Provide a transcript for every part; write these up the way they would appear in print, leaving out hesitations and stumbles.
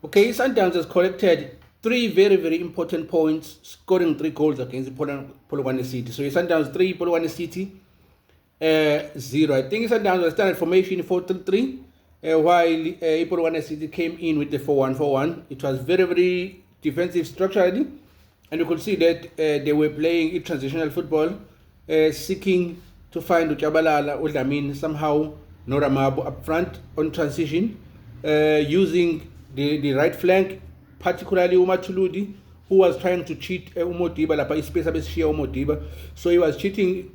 Okay, Sundowns has collected three very, very important points, scoring 3 goals against Polokwane City. So Sundowns 3, Polokwane City 0. I think Sundowns was standard formation 4-3-3, while Polokwane City came in with the 4-1-4-1. It was very, very defensive structurally, and you could see that they were playing transitional football, seeking to find Uchabalala, Udlamin, somehow Noramabu up front on transition, using the right flank, particularly Umatuludi, who was trying to cheat Umodiba, lapha space abeshiya Umodiba. So he was cheating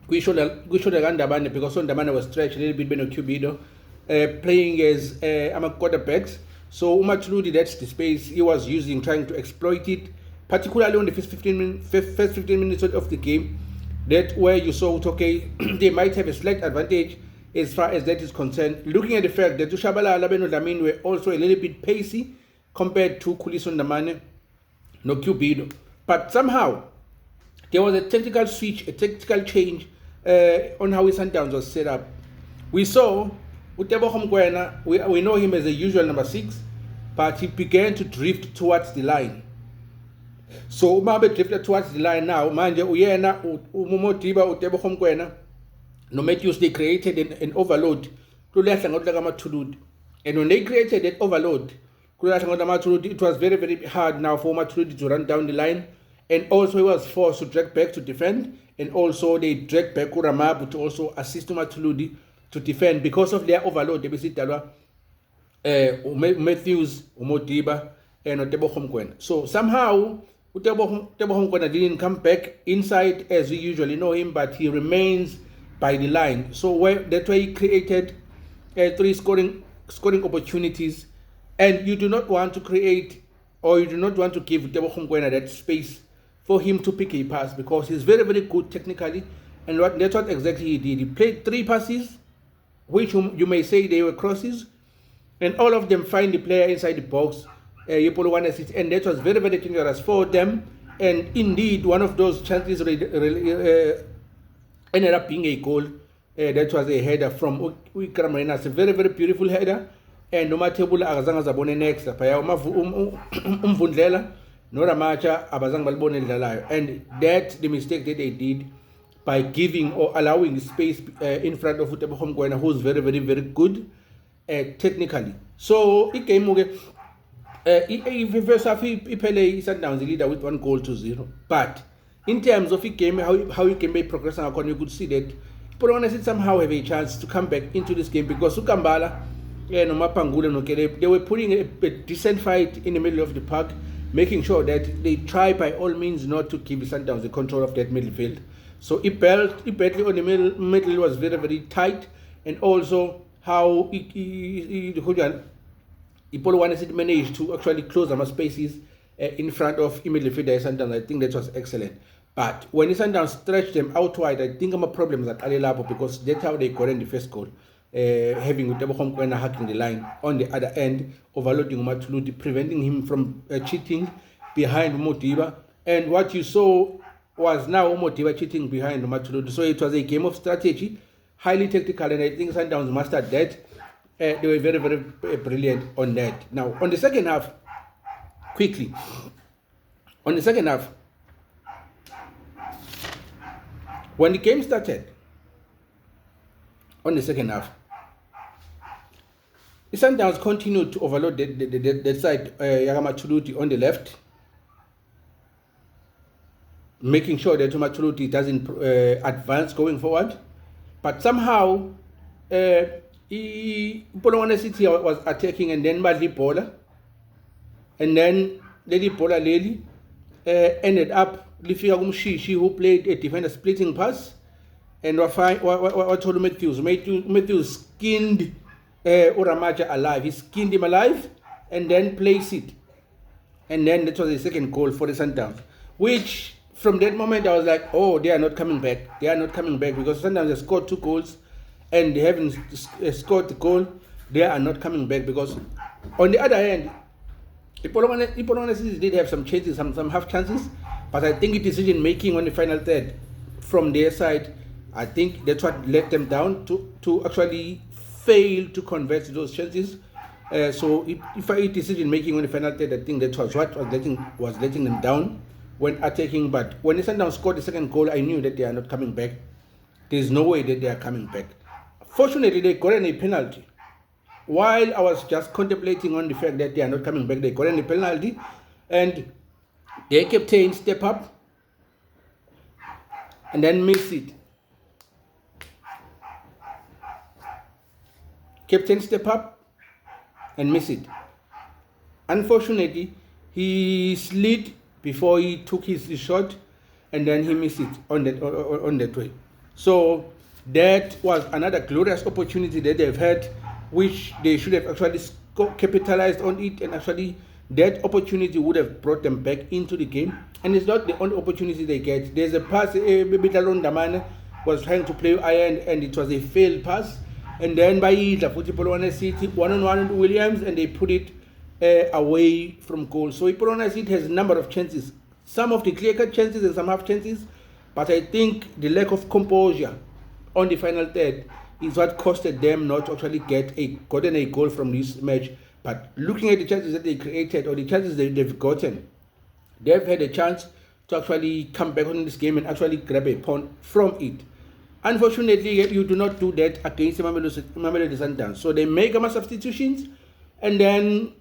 kwishoda kaNdabane because uNdabane was stretched a little bit beno Cubido, playing as quarterbacks. So Umatuludi, that's the space he was using, trying to exploit it, particularly on the first 15 minutes of the game. That where you saw, okay, they might have a slight advantage as far as that is concerned. Looking at the fact that Ushabala Alabeno Lamin were also a little bit pacey compared to Kuliso Ndamane, no Cubido. But somehow, there was a tactical switch, a tactical change on how Sundowns was set up. We saw Utebo Homkwena, we know him as the usual number 6, but he began to drift towards the line. So Umabe drifted towards the line now. Manje Uyena, Umodiba, Utebo Homkwena, no Matthews, they created an overload. And when they created that overload, it was very, very hard now for Matuludi to run down the line. And also he was forced to drag back to defend. And also they dragged back Uramabu to also assist Matuludi to defend because of their overload. They basically Matthews, Umodiba, and Otebo Homkwen. So somehow Utebo Homkwen didn't come back inside as we usually know him, but he remains by the line. So that's why he created 3 scoring opportunities, and you do not want to create, or you do not want to give Utebo Homkwen that space for him to pick a pass, because he's very, very good technically, and that's what exactly he did. He played 3 passes, which you may say they were crosses, and all of them find the player inside the box, and that was very, very dangerous for them. And indeed, one of those chances ended up being a goal. That was a header from Wikram Renas, a very, very beautiful header. And Nomatebula Agazanga Zabone next, Umvundlela, Noramacha, Abazang Balbone Lalayo. And that's the mistake that they did by giving or allowing space in front of Utebo Homkwena, who's very, very, very good technically. So it came first half he played Sundowns leader with 1-0. But in terms of the game, how he can be progressing, you could see that Polokwane somehow have a chance to come back into this game, because Ukambala and Mapangula, they were putting a decent fight in the middle of the park, making sure that they try by all means not to give Sundowns the control of that midfield. So Ipelli on the middle was very, very tight, and also how Polokwane managed to actually close some spaces in front of midfielder Sundowns. I think that was excellent. But when Sundowns stretched them out wide, I think problems at Alelabo, because that's how they got in the first goal. Having Utebo Homkwena hacking the line on the other end, overloading Matuludi, preventing him from cheating behind Umodiba. And what you saw was now Umodiba cheating behind Matuludi. So it was a game of strategy, highly tactical, and I think Sundowns mastered that. They were very, very brilliant on that. Now, on the second half, quickly, on the second half, when the game started, on the second half, the Sundowns continued to overload the side, Yagamachuluti on the left, making sure that Matuluti doesn't advance going forward. But somehow, Polokwane City was attacking, and then Madli Bola, and then Lady Bola Lely ended up Lifia Umshishi, who played a defender splitting pass, and what told Matthews skinned Uramacha alive. He skinned him alive and then placed it, and then that was the second goal for the Sundowns, which from that moment I was like, oh, they are not coming back, because Sundowns have scored 2 goals and they haven't scored the goal. They are not coming back, because on the other hand, Polokwane did have some chances, some half chances, but I think decision making on the final third from their side, I think that's what let them down to actually fail to convert those chances. So if I decision making on the final third, I think that was what was letting them down when attacking. But when the Sundowns scored the second goal, I knew that they are not coming back. There's no way that they are coming back. Fortunately, they got a penalty. While I was just contemplating on the fact that they are not coming back, they got a penalty, and their captain step up and then miss it. Captain step up and miss it. Unfortunately, he slid before he took his shot, and then he missed it on that way. So that was another glorious opportunity that they've had, which they should have actually capitalized on it, and actually that opportunity would have brought them back into the game. And it's not the only opportunity they get. There's a pass, Bitalon Damane was trying to play iron, and it was a failed pass. And then by the Polokwane City, one-on-one with Williams, and they put it away from goal. So Polokwane City has a number of chances. Some of the clear-cut chances and some half chances. But I think the lack of composure on the final third is what costed them not to actually gotten a goal from this match. But looking at the chances that they created, or the chances that they've gotten, they've had a chance to actually come back on this game and actually grab a point from it. Unfortunately, you do not do that against Mamelodi Sundowns. So they make some substitutions, and then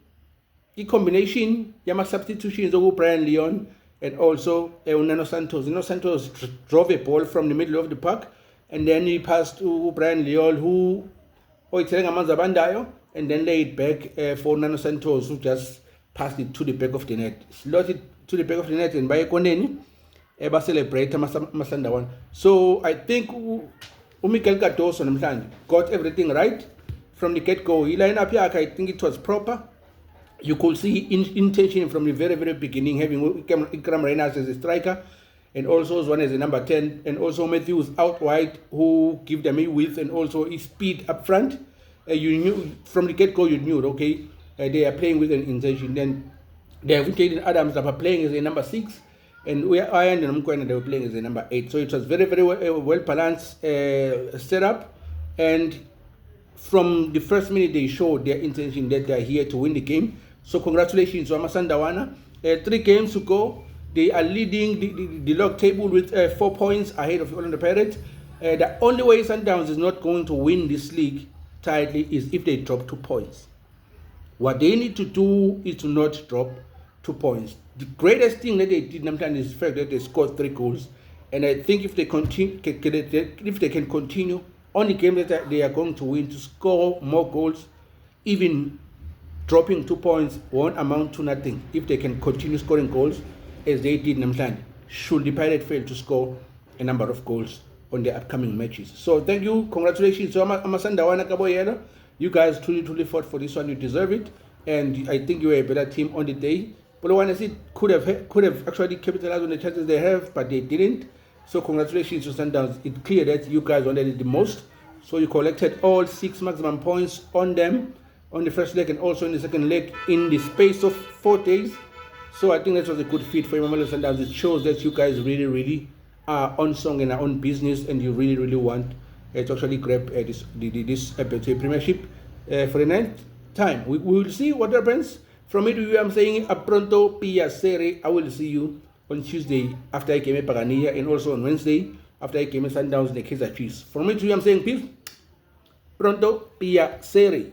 the combination, Yama substitutions of Brian Leon and also Nano Santos. Nano Santos drove a ball from the middle of the park, and then he passed to Brian Leon, who and then laid back for Nano Santos, who just passed it to the back of the net. Slotted to the back of the net, and by Koneni, Eba celebrate Masandawan. So I think Mikel Cardoso got everything right from the get-go. He lined up here, I think it was proper. You could see intention from the very, very beginning, having Ikram Reynolds as a striker, and also Zwane as a number 10, and also Matthews out wide, who give them a width and also his speed up front. You knew from the get-go, you knew, okay, they are playing with an intention. Then they have Jaden Adams that are playing as a number 6, and Iron and Mkwena, they were playing as a number 8. So it was very, very well balanced setup. And from the first minute, they showed their intention that they are here to win the game. So congratulations to Amasandawana. 3 games to go. They are leading the log table with 4 points ahead of Orlando Pirates. The only way Sundowns is not going to win this league tightly is if they drop 2 points. What they need to do is to not drop 2 points. The greatest thing that they did is the fact that they scored 3 goals. And I think if they can continue on the game that they are going to win, to score more goals, even dropping 2 points won't amount to nothing if they can continue scoring goals as they did Namhlanje, should the Pirate fail to score a number of goals on their upcoming matches. So thank you, congratulations to Amasandawana Kaboyela. You guys truly fought for this one. You deserve it, and I think you were a better team on the day. Polokwane could have actually capitalized on the chances they have, but they didn't. So congratulations to Sundowns. It's clear that you guys wanted it the most. So you collected all 6 maximum points on them on the first leg and also in the second leg in the space of 4 days. So I think that was a good feat for Mamelodi Sundowns. It shows that you guys really are on song and are on business, and you really want to actually grab this Premiership for the 9th time. We will see what happens. From it, I'm saying a pronto pia serie. I will see you on Tuesday after I came at Pagania, and also on Wednesday after I came at Sundowns, the Kaizer Chiefs. From it, I'm saying peace. Pronto pia serie.